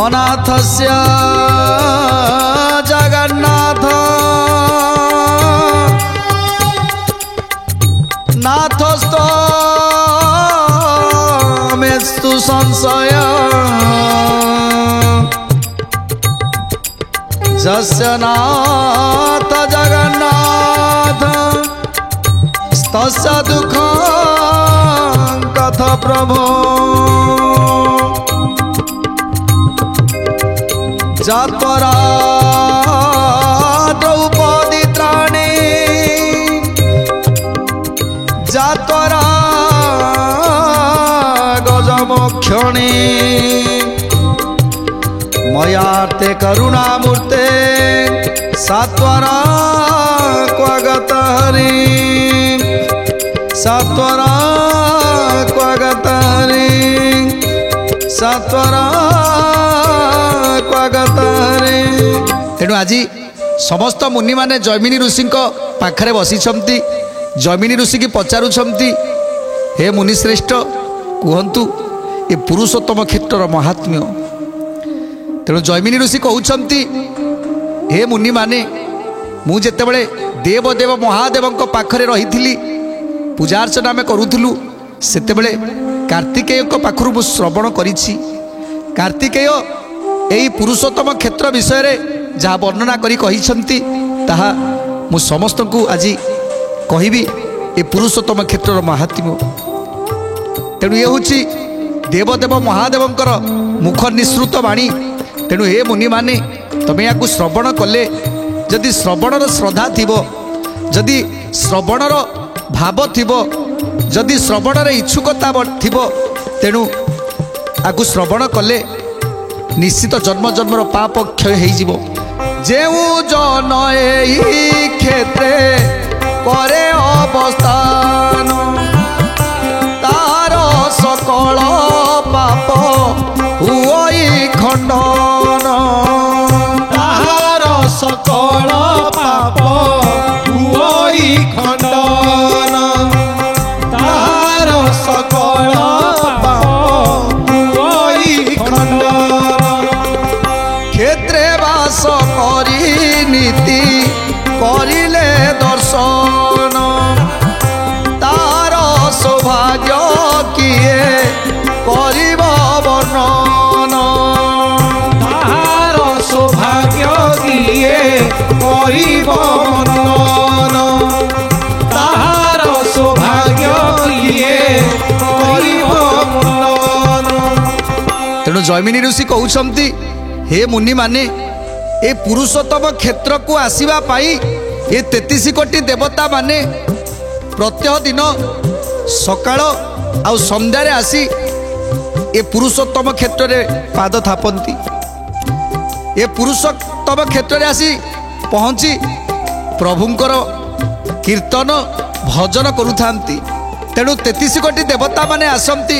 अनाथस्य जगन्नाथ नाथस्तो मेस्तु संशय जस्य नाथ जगन्नाथ तस्य दुःखं कथ प्रभो जात्वरा द्रौपदी त्राणे जात्वरा गजमोक्षणे मयार्ते करुणामूर्ते सात्वरा क्वागत हरि सात्वरा क्वागत हरि सात्वरा क्वागत हरि। तेणु आज समस्त मुनि माने जैमिनी ऋषि पाखरे बसी जैमिनी ऋषि की पचारुछंती हे मुनिश्रेष्ठ कहतु ये पुरुषोत्तम क्षेत्र महात्म्य। तेणु जैमिनी ऋषि कहते हे मुनि माने मु जेतेबेले देवदेव महादेव पाखरे रही पूजार्चना आम करूँ सेतेबेले कार्तिकेय पाखरु मु श्रवण करिछि। कार्तिकेय यही पुरुषोत्तम क्षेत्र विषय जहाँ वर्णना करी कहिसंती ताहा मु समस्त को आज कहबी ये पुरुषोत्तम क्षेत्र महात्म्य। तेणु ये हूँ देवदेव महादेव मुख निसृत वाणी। तेणु हे मुनि माने तमे या श्रवण कले जदि श्रवणर श्रद्धा थिबो जदि श्रवणर भाव थिबो जदि श्रवणर इच्छुकता थिबो तेणु आकु श्रवण कले निश्चित जन्म जन्मर पाप क्षय हो जिवो। जेउ जन एही क्षेत्रे करे अवस्थान तार सकल पाप हुई खंडन तार सकल पाप हुई खंडन तार सकल पाप हुई खंडन। क्षेत्रे वास करी नीति करिले दर्शन तार सौभाग्य किए करिब वर्णन तार सौभाग्य किए करिब वर्णन तार सौभाग्य किए करिब वर्णन। तेणु जैमिनी ऋषि कहते हे मुनि माने ए पुरुषोत्तम क्षेत्र को आसीबा पाई ये 33 कोटी देवता माने प्रत्यह दिन सकाळ आ संध्यारे आसी ए पुरुषोत्तम क्षेत्र रे पाद थापंती। ए पुरुषोत्तम क्षेत्र रे आसी पहुँची प्रभुंकर कीर्तन भजन करुथांती। तेणु 33 कोटी देवता माने आसंती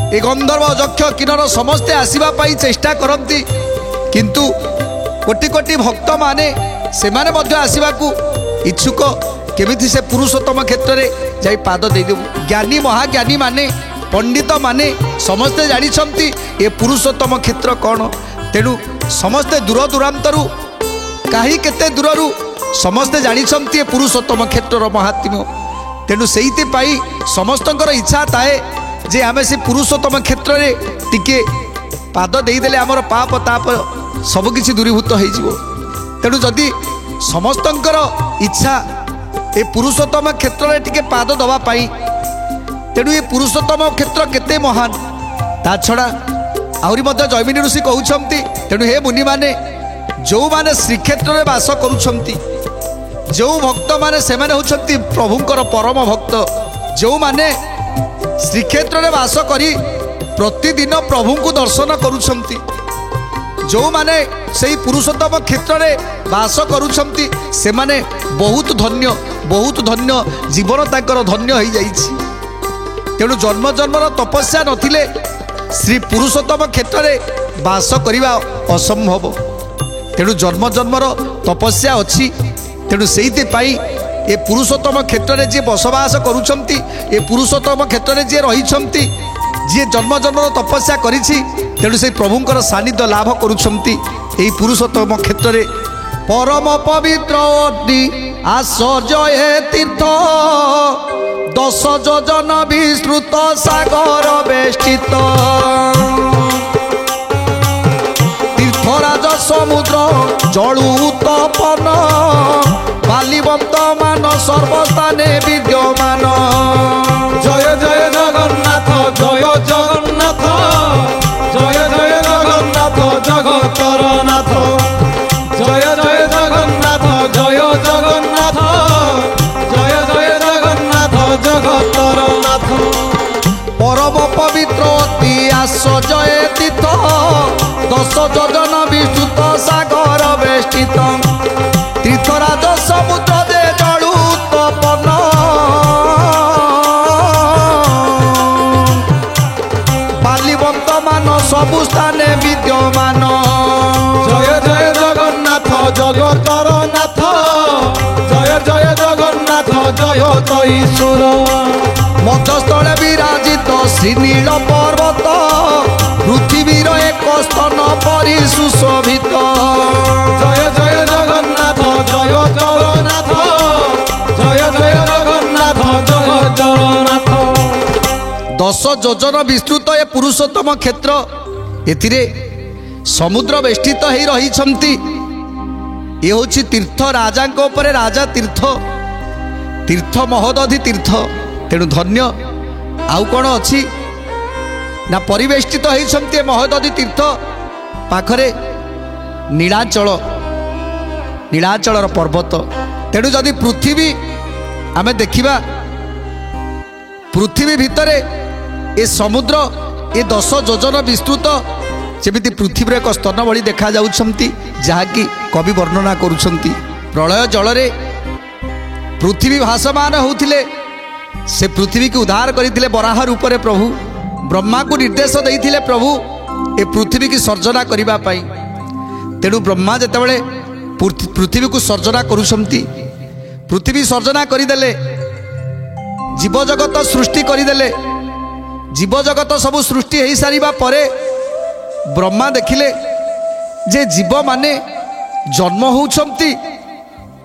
ए गंधर्व यक्ष किन्नर समस्ते आसीबा पाई चेष्टा करती किंतु कोटि कोटि भक्त माने से माने मध्य आसीबाकू इच्छुक केमिति से पुरुषोत्तम क्षेत्र रे जाई पाद दे देबु। ज्ञानी महाज्ञानी माने पंडित माने समस्ते जानिछंती ए पुरुषोत्तम क्षेत्र कौन। तेणु समस्ते दूर दूरांतरु कहीं केते दूररू समस्ते जानिछंती ए पुरुषोत्तम क्षेत्र महात्म्य। तेणु सेइति पाई समस्तंकर इच्छा थाए जे आमे से पुरुषोत्तम क्षेत्र रे टिके पाद देदेले आमर पाप ताप सबकिछि दूरीभूत हो। तेणु जदि समस्तंकर इच्छा ए पुरुषोत्तम क्षेत्र रे टिके पाद दवा पाई तेणु ये पुरुषोत्तम क्षेत्र केते महान ता छड़ा आहुरी मध्य जैमिनी ऋषि कहउछंती। तेणु हे मुनि माने जो माने श्रीक्षेत्र रे वास करुछंती जो भक्त माने से माने होछंती प्रभुंकर परम भक्त जो माने श्रीक्षेत्र रे वास करी प्रतिदिन प्रभु को दर्शन करुछंती जो माने सही पुरुषोत्तम क्षेत्र रे वास करुछंती से माने बहुत धन्य जीवन ताकर धन्य हो जाइछि। तेणु जन्म जन्मर तपस्या नथिले श्री पुरुषोत्तम क्षेत्र में बास करवा असंभव। तेणु जन्म जन्मर तपस्या अच्छी। तेणु से ये पुरुषोत्तम क्षेत्र में जी बसवास करुछंती, ये पुरुषोत्तम क्षेत्र में जी रही जी जन्म जन्मर तपस्या करिछि, तेणु से प्रभुंकर सानिध्य लाभ करुछंती यही पुरुषोत्तम क्षेत्र में। परम पवित्र अग्नि आश्चर्य तीर्थ 10 योजन विस्तृत सागर बेष्टित तीर्थराज समुद्र जलु तपन बालिवंत मान सर्वस्थाने विद्यमान। जय जय जगन्नाथ जय जगन्नाथ जय जय जगन्नाथ जगतर नाथ जय जय जगन्नाथ जय जगन्नाथ जय जय जगन्नाथ जगतर नाथ। परम पवित्र अति आश्चर्य तीर्थ 10 योजन विस्तृत सागर बेष्टित तीर्थराज समुद्र दे जलु तपन बालिवंत मान सबु स्थाने विद्यमान। जय जय जगन्नाथ जगतर नाथ जय जय जगन्नाथ जय तैसुर। मध्यस्थले विराजित श्रीनील पर्वत पृथ्वीर एक स्तन परि सुशोभित। जय जय जगन्नाथ जय जगन्नाथ जय जय जगन्नाथ जय जगन्नाथ। 10 योजन विस्तृत ए पुरुषोत्तम क्षेत्र एथिरे समुद्र बेष्टित हो रही। ये हूँ तीर्थ राजा राजा तीर्थ तीर्थ महोदधि तीर्थ। तेणु धन्य आउ कौन अच्छी ना परिवेष्टित होती महोदधि तीर्थ पाखरे नीलाचल नीलाचलर पर्वत। तेणु जदि पृथ्वी आमे देखिबा पृथ्वी भितरे ए समुद्र ए 10 योजन विस्तृत जेमिति पृथ्वीर एक स्तन भली देखा जाउछंती जहाँकि कवि वर्णना करुछंती। प्रलय जलरे पृथ्वी भासमान होउथिले से पृथ्वी की उद्धार करते बराह रूप में प्रभु ब्रह्मा को निर्देश देइथिले प्रभु ए पृथ्वी की सर्जना करिबा पाई। तेणु ब्रह्मा जेतेबेले पृथ्वी को सर्जना करुछंती पृथ्वी सर्जना करदेले जीव जगत सृष्टि करदेले जीव जगत सब सृष्टि हो सारिबा परे ब्रह्मा देखिले जे जीव माने जन्म होउछंती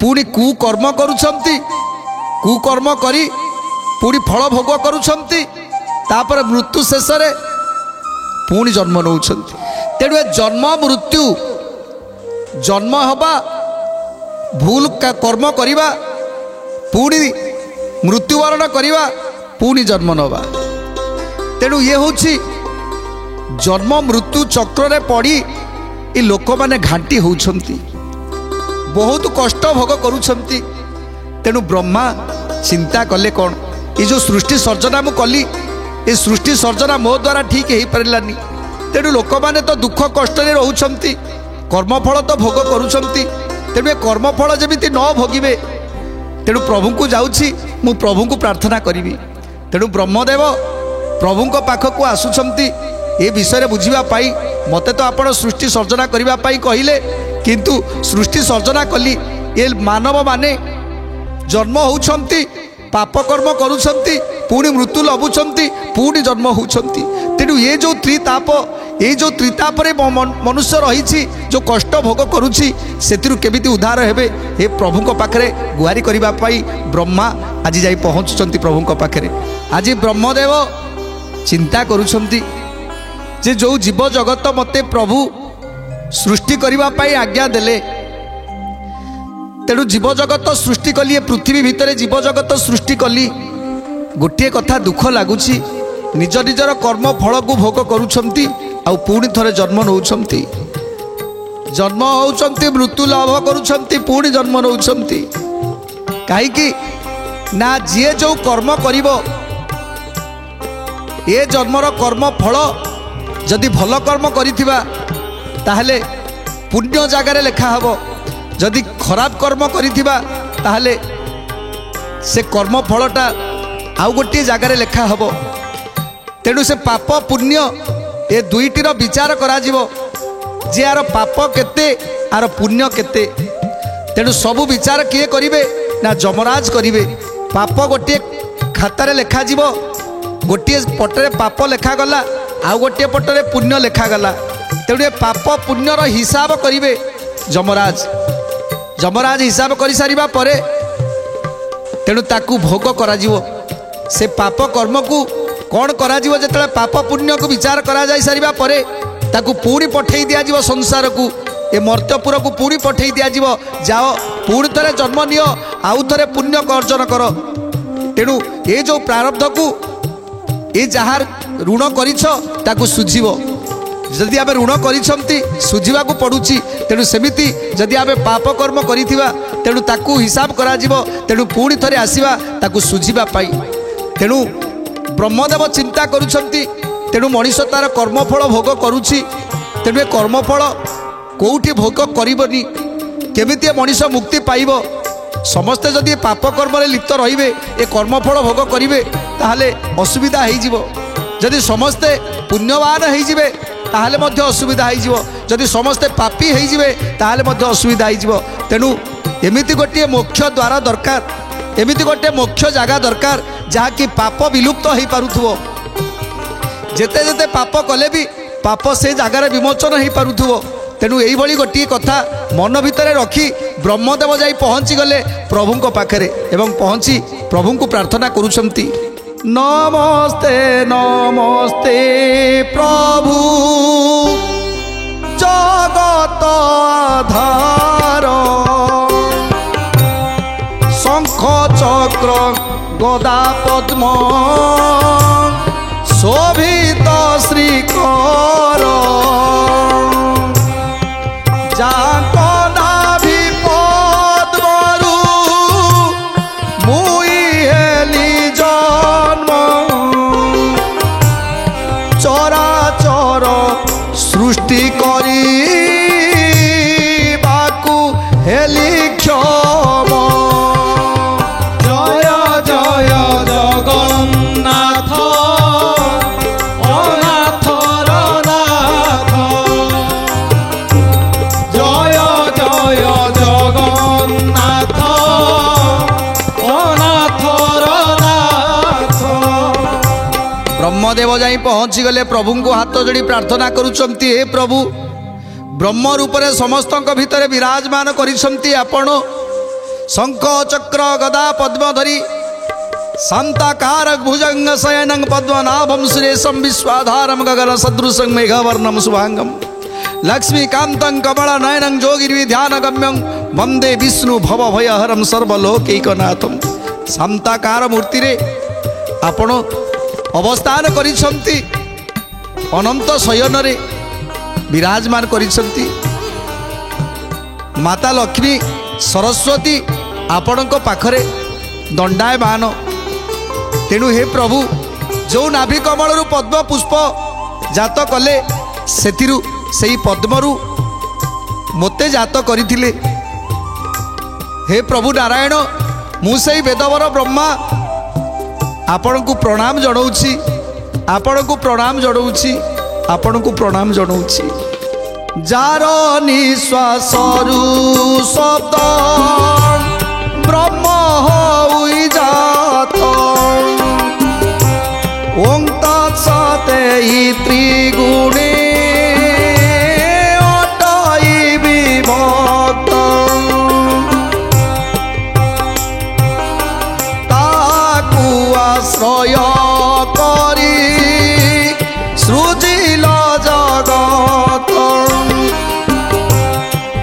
पुणी कुकर्म करुछंती कुकर्म करी पुणी फल भोग करुछंती तापर मृत्यु शेष रे पुणी जन्म नौछंती। तेणु जन्म मृत्यु जन्म हवा भूल कर्म करिबा पुणी मृत्युवरण करिबा पुणी जन्म नवा। तेणु ये होछि जन्म मृत्यु चक्र रे पड़ी ये लोक माने घांटी होउछंती बहुत कष्ट भोग करुछंती। तेणु ब्रह्मा चिंता कले कौन ये जो सृष्टि सर्जना मु कली ये सृष्टि सर्जना मो द्वारा ठीक हो पारानी। तेणु लोक माने तो दुख कष्ट रोचंती कर्मफल तो भोग करुछंती। तेणु ये कर्मफल जमिति न भोगिबे तेणु प्रभु को जाउछि मु प्रभु को प्रार्थना करिवि। तेणु ब्रह्मदेव प्रभु को पाखक आसुछंती ए विषय बुझिबा पाई मते तो आपण सृष्टि सर्जना करिबा पाई कहिले किंतु सृष्टि सर्जना कली ये मानव माने जन्म होउछंती पाप कर्म करुछंती पुणी मृत्यु लभुछंती पुणी जन्म होउछंती। तेणु ये जो त्रिताप रे मनुष्य रही जो कष्ट भोग करुछि सेतिरु केमिति उद्धार हेबे हे प्रभु को पाखरे गुहारी करिबा पाई ब्रह्मा आज जाई पहुँचुचंती प्रभु को पाखरे। आज ब्रह्मदेव चिंता करुछंती जे जो जीव जगत मते प्रभु सृष्टि करिबा पाई आज्ञा देले तेणु जीव जगत सृष्टि कली पृथ्वी भितर जीव जगत सृष्टि कली गोटे कथा दुख लगुच निज निजर कर्म फल को भोग करुछंती आउ पुणी थरे जन्म नौछंती जन्म होउछंती मृत्यु लाभ करुछंती पुणी जन्म नौछंती काहेकि ना जी जो कर्म करिवो ए जन्मर कर्म फल जदि भल कर्म करिथिबा ताहले पुण्य जगार लेखा हबो जदि खराब कर्म करिथिबा ताहले से कर्म फलटा आउ गोटे जगार लेखा हबो। तेणु से पाप पुण्य ए दुईटीर विचार करा जीवो जे यार पाप केते आर पुण्य केते। तेणु सबू विचार किए करिवे ना जमराज करिवे। पाप गोटे खातार लेखा जीवो, गोटे पटरे पाप लेखा गला आउ गोटे पटरे पुण्य लेखा गला। तेणु पाप पुण्यर हिसाब करिवे जमराज। जमराज हिसाब कर सारिबा परे तेणु ताकू भोग करा जीवो। से पाप कर्म को कौन करा जीवो जेतले पाप पुण्य को विचार करा जाय सारिबा परे ताकू पूरी पठेई दिया जीवो संसार को, ए मर्त्यपुर को पूरी पठेई दिया जीवो। जाओ पूरी थरे जन्म नियो आउ थरे पुण्य को अर्जन करो। तेणु ये जो प्रारब्ध को ये जहार ऋण करिछ ताकू सुझिबो। जदि आमे ऋण करिछंती सुझिबा को पडुची। तेणु सेमिति जदि आमे पाप कर्म करिथिबा तेणु ताकू हिसाब करा जीवो। तेणु पूरी थरे आसीबा ताकू सुझिबा पाई। तेणु ब्रह्मदेव चिंता करुछंती। तेणु मनीष तार कर्मफल भोग करुछि। तेणु ए कर्मफल कोउठी भोग करिबनी, केमिति मनीष मुक्ति पाइबो। समस्ते जदि पाप कर्म रे लिप्त रहिबे ए कर्मफल भोग करिवे ताहाले असुविधा हेइ जिवो। जदि समस्ते पुण्यवान हेइ जिवे ताहाले मध्य असुविधा हेइ जिवो। जदि समस्ते पापी हेइ जिवे ताहाले मध्य असुविधा हेइ जिवो। तेणु एमिति गोटे मोक्ष द्वार दरकार, एमिति गोटे मोक्ष जागा दरकार जहा कि पाप विलुप्त हेइ पारुथुवो। जेते जेते पाप कले भी पाप से जगार विमोचन हेइ पारुथुवो। तेणु यही भली गोटे कथा मन भितर रखी ब्रह्मदेव जाई पहुँची गले प्रभु पाखरे एवं पहुँची प्रभु को प्रार्थना करुछंती। नमस्ते नमस्ते प्रभु जगत आधार, शंख चक्र गदा पद्म शोभित श्रीकर, जांक नाभि पद्मरु मुई हेली जन्म, चराचर सृष्टि करी बाकु हेली क्षम। जय जय जगन्नाथ अनाथर नाथ, जय जय जगन्नाथ अनाथर नाथ। ब्रह्मदेव जाई पहुँची गले प्रभु को हाथ जोड़ी प्रार्थना करुछंती। हे प्रभु ब्रह्म रूप रे समस्त भितर विराजमान करिछंती आपण। शंख चक्र गदा पद्म धरी शांताकार भुजंग शयनं पद्मनाभं सुरेशं विश्वाधारं गगन सदृशं मेघवर्णं शुभांगं, लक्ष्मीकान्तं कमलनयनं योगिर्विध्यानगम्यं वंदे विष्णु भवभयहरं सर्वलोकैकनाथं। शांताकार मूर्ति रे आपण अवस्थान करिछंती, अनंत शयन रे विराजमान करिछंती। माता लक्ष्मी सरस्वती आपणक पाखरे दंडायमान। तेणु हे प्रभु जो नाभि कमल पद्म पुष्प जात कले सेतिरु सेई पद्मरु मोते जात करिथिले। हे प्रभु नारायण मु सेई वेदवर ब्रह्मा आपण को प्रणाम जणाऊछि, आपण को प्रणाम जणाऊछि, आपण को प्रणाम जणाऊछि। जार निश्वास शब्द ब्रह्म होई जात, ओं तत्सते त्रिगुणे अटई विभक्त, ताकु आश्रय करी सृजिल जगत,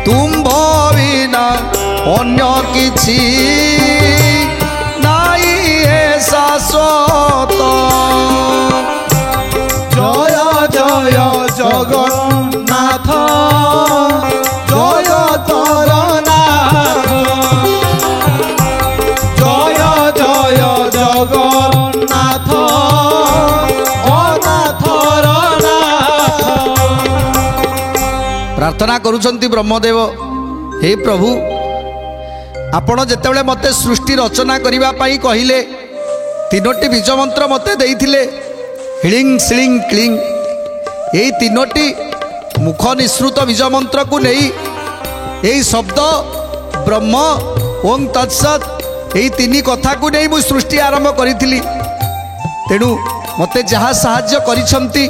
तुम बिना अन्य किछि नाई हे शाश्वत। जय जय जगन्नाथ जय तरनाथ, जय जय जगन्नाथ अनाथर नाथ। प्रार्थना करुछंती ब्रह्मदेव। हे प्रभु आपण जेतेबेले मते सृष्टि रचना करिबा पाई कहिले तीनोटी बीज मंत्र मते देइथिले, हिलिंग सिलिंग क्लिंग। এই তিনোটি মুখ নিঃସୃତ বীজ মন্ত্রକୁ ନେଇ এই শব্দ ব্রহ্ম ওং তৎসৎ এই তিনি কথাକୁ ନେଇ ମୁଁ ସୃଷ୍ଟି ଆରମ୍ଭ କରିଥିଲି। ତେଣୁ ମୋତେ ଯାହା ସାହାଯ୍ୟ କରିଛନ୍ତି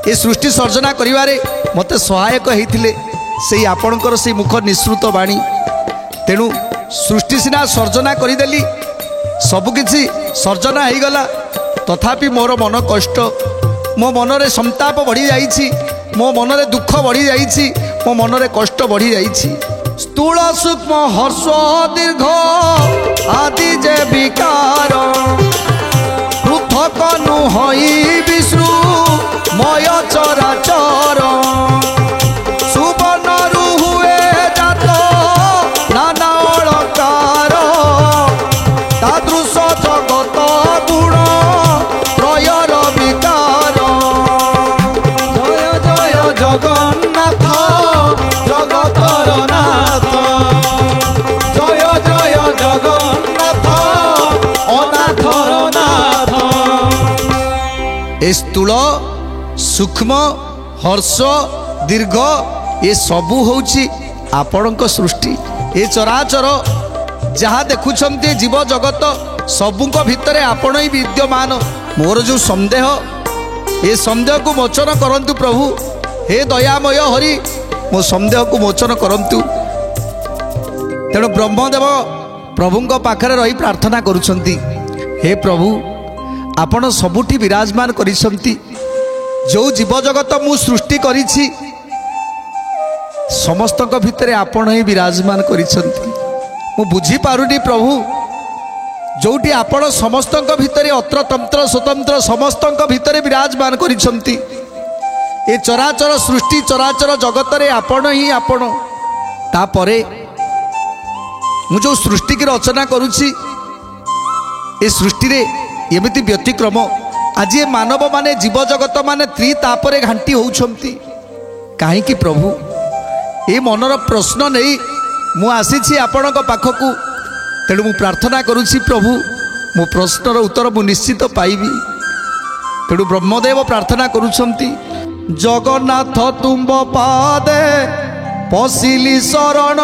ଏ ସୃଷ୍ଟି ସର୍ଜନା କରିବାରେ ମୋତେ ସହାୟକ ହେଇଥିଲେ ସେଇ ଆପଣଙ୍କର ସେଇ ମୁଖ ନିଃସୃତ ବାଣୀ। ତେଣୁ ସୃଷ୍ଟି ସିନା ସର୍ଜନା କରିଦେଲି, ସବୁକିଛି ସର୍ଜନା ହେଇଗଲା, ତଥାପି ମୋର ମନ କଷ୍ଟ, ମୋ ମନରେ ସନ୍ତାପ ବଢ଼ିଯାଇଛି, ମୋ ମନରେ ଦୁଃଖ ବଢ଼ିଯାଇଛି, ମୋ ମନରେ କଷ୍ଟ ବଢ଼ିଯାଇଛି। ସ୍ଥୂଳ ସୂକ୍ଷ୍ମ ହର୍ଷ ଦୀର୍ଘ ଆଦି ଯେ ବିକାର ପୃଥକ ନୁହଇ ବିଷ୍ଣୁ ମୟ ଚରାଚର ସୁବର୍ଣ୍ଣରୁ ହୁଏ ଜାତ ନାନା ଅଳଙ୍କାର ତାଦୃଶ ଜଗତ ଗୁଣ ତ୍ରୟର ବିକାର। জয় জয় জগন্নাথ জগতর নাথ, জয় জয় জগন্নাথ অনাথর নাথ। ए स्थूल सूक्ष्म हर्ष दीर्घ ये सबू होउची आपणक सृष्टि। ए चराचर जहाँ देखुछन्ते जीव जगत सबुक भितरे आपण ही विद्यमान। मोर जो संदेह ए संदेह को मोचन करंतु प्रभु, हे दयामय हरि मो संदेह को मोचन करंतु। तेणु ब्रह्मदेव प्रभुंक पाखरे रही प्रार्थना करुछन्ति, हे प्रभु आपण सबुठी विराजमान करिसंती। जो जीव जगत मु सृष्टि करिछि समस्तक भितरे आपण ही विराजमान करिसंती। मु बुझी पारुनी प्रभु, जोटी आपण समस्तक भितरे अत्र तंत्र स्वतंत्र समस्तक भितरे विराजमान करिसंती। ए चराचर सृष्टि चराचर जगत रे आपण ही आपण। तापरे मु जो सृष्टि की रचना करुछि ए सृष्टि रे एमिति व्यतिक्रम आज ये मानव माने जीव जगत माने त्रितापरे घांटी होउछंती काहेकि प्रभु? ए मनर प्रश्न नहीं मु आसीछि आपणक पाखकु। तेणु मु प्रार्थना करुछि प्रभु, मो प्रश्नर उत्तर मु निश्चित पाइबी। तेणु ब्रह्मदेव प्रार्थना करुछंती, जगन्नाथ तुंब पादे पशिली शरण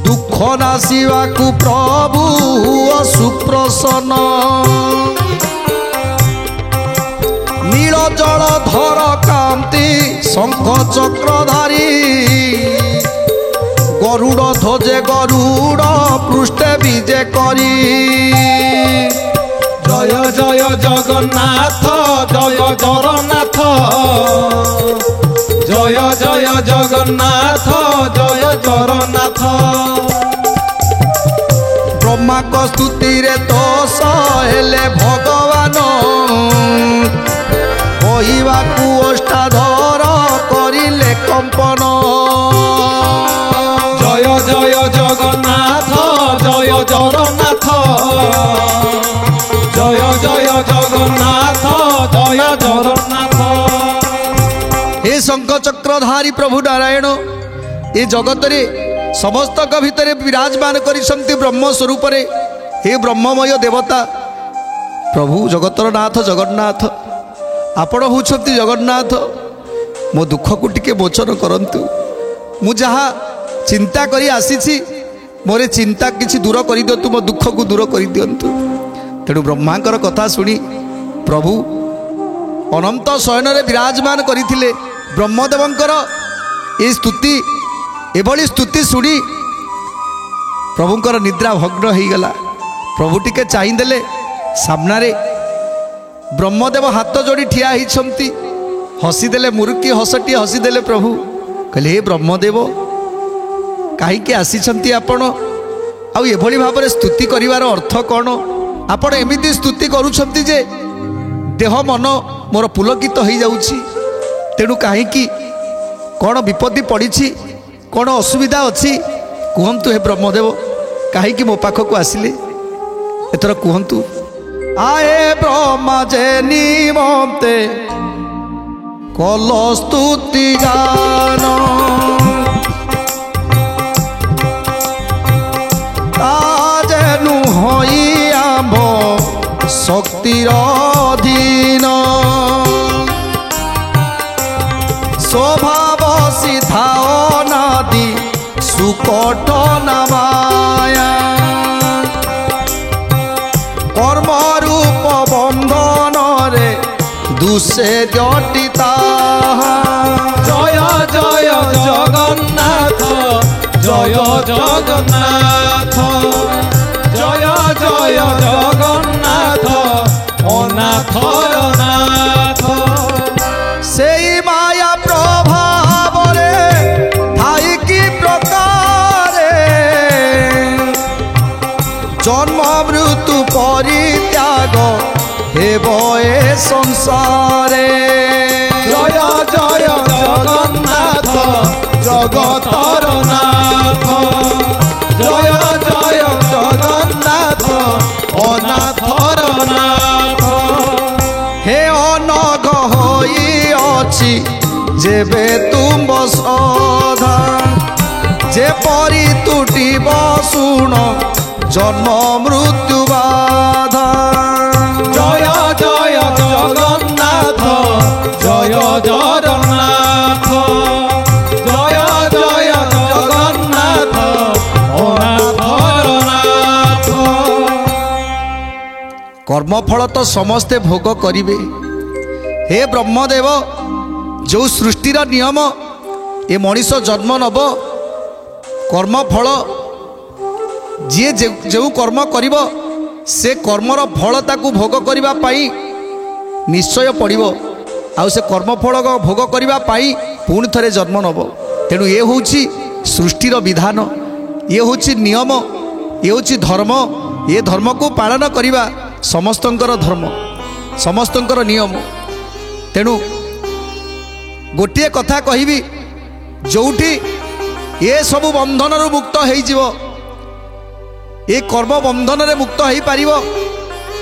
दुख नासिवाकु प्रभु सुप्रसन्न नील जल धर कांति शंख चक्रधारी गरुड़ ध्वजे गरुड़ पृष्ठे विजे करी। জয় জয় জগন্নাথ জয় জগন্নাথ, জয় জয় জগন্নাথ জয় জগন্নাথ। ब्रह्मा को स्तुति रे तो सहले भगवान कहवाकू अष्टाधर करिले कंपन। জয় জয় জগন্নাথ জয় জগন্নাথ, জয় জয় জগন্নাথ জয় জগন্নাথ। हे शंख चक्रधारी प्रभु नारायण ये जगत रे समस्तक भितरे विराजमान करिसंती ब्रह्म स्वरूप रे। हे ब्रह्ममय देवता प्रभु जगतर नाथ जगन्नाथ आपण होउछंती जगन्नाथ। मो दुख को टिके मोचन करंतु। मु जहा चिंता करी आसीछि मोरे चिंता किछि दूर करि दियंतु, मो दुख को दूर करि दियंतु। तेणु ब्रह्मांकर कथा सुनी प्रभु अनंत शयन रे विराजमान करिथिले। ब्रह्मदेवंकर ए स्तुति एभली स्तुति शुणी प्रभुंकर निद्रा भग्न हो गला। प्रभु टिके चाहिदेले सामनारे ब्रह्मदेव हाथ जोड़ी ठिया होती हसीदेले मुरुकी हसटी हसीदेले। प्रभु कहले, हे ब्रह्मदेव कहीं आसी आपण आउ एभली भाव स्तुति करिवार अर्थ कौन? आपण एमिति स्तुति करुछंती जे देह मन मोर पुलकित हो जाउछि। तेणु कहीं कौन विपत्ति पड़ी, कौन असुविधा अच्छी कहतु हे ब्रह्मदेव कहीं मो पाखक आसिले एथर कहतु। आए ब्रह्मा जे निमंते कल स्तुति गान ताजेनु हई आम्भ शक्तिर দীন স্বভাব সিধাও নাদি সুকট নামায়া কর্মরূপ বন্ধনরে দুষে জটিতা জয় জয় জগন্নাথ জয় জগন্নাথ জয় জয় জগন্নাথ অনাথর নাথ সেই মায়া প্রভাবরে ঠাই কি প্রকারে জন্ম মৃত্যু পরিত্যাগ হেব এ সংসারে জয় জয় জগন্নাথ জগতর নাথ জয় জয় জগন্নাথ অনাথর নাথ হে অনঘ হই অছি যেবে তুম সধা যে পরি তুটিব শুণ জন্ম মৃত্যু বাধা জয় জয় জগন্নাথ জয় জগন্নাথ জয় জয় জগন্নাথ অনাথর নাথ কর্মফল তো সমস্তে ভোগ করিবে হে ব্রহ্মদেব जो सृष्टिर नियम ए मनीष जन्म नब कर्मफल जी जो कर्म करिब से कर्मर फल ताकू भोग करिबा पाई निश्चय पड़िबो आउ से कर्मफल भोग करिबा पाई पुणी थरे जन्म नब तेणु ये होउछि सृष्टिर विधान ये होउछि नियम ये होउछि धर्म ये धर्म को पालन करिबा समस्तंकर धर्म समस्तंकर नियम तेणु गोटे कथा कहबी जोठी ये सब बंधन मुक्त हो ये कर्म बंधन मुक्त हो पार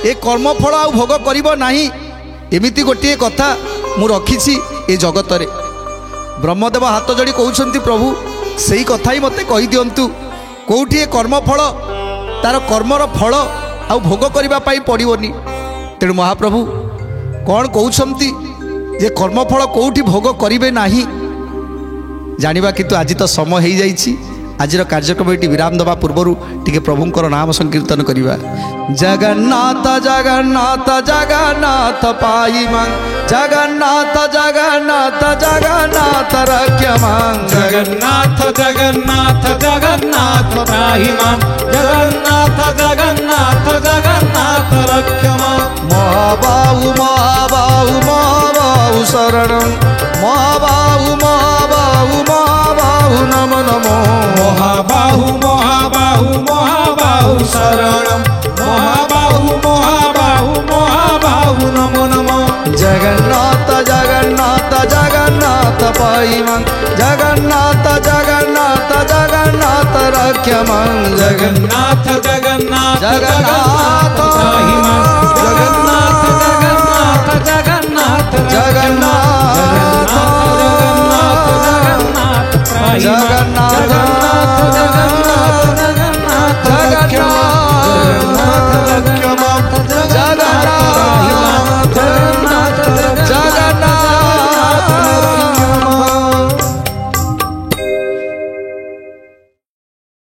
ये कर्मफल आ भोग कर एमती गोटे कथा मु रखी ये जगत रे ब्रह्मदेव हाथ जोड़ी कहते प्रभु से ही कथा ही मत कही दिंतु कौटी कर्मफल तार कर्मर फल आ भोग करने पड़ोनी तेणु महाप्रभु कौन कहते जे कर्मफल कौटी भोग करेंगे नहीं जानिबा किंतु आज तो समय हो जाइए आज कार्यक्रम ये विराम दबा पूर्वर टिके प्रभुंकर नाम संकीर्तन करवा जगन्नाथ जगन्नाथ जगन्नाथ पाई मांग जगन्नाथ जगन्नाथ जगन्नाथ रख्य मांग जगन्नाथ जगन्नाथ जगन्नाथ पाहि मां जगन्नाथ जगन्नाथ जगन्नाथ रक्ष मां महाबाहु महाबाहु महाबाहु शरणं महाबाहु महाबाहु महाबाहु नमो नमो महाबाहु महाबाहु महाबाहु शरणं महाबाहु महाबाहु महाबाहु नमो नमो जगन्नाथ जगन्नाथ जगन्नाथ पाहि मां जगन्नाथ जगन्नाथ जगन्नाथ रख्य मां जगन्नाथ जगन्नाथ जगन्नाथ पाहि मां जगन्नाथ जगन्नाथ जगन्नाथ जगन्नाथ जगन्नाथ जगन्नाथ पाहि मां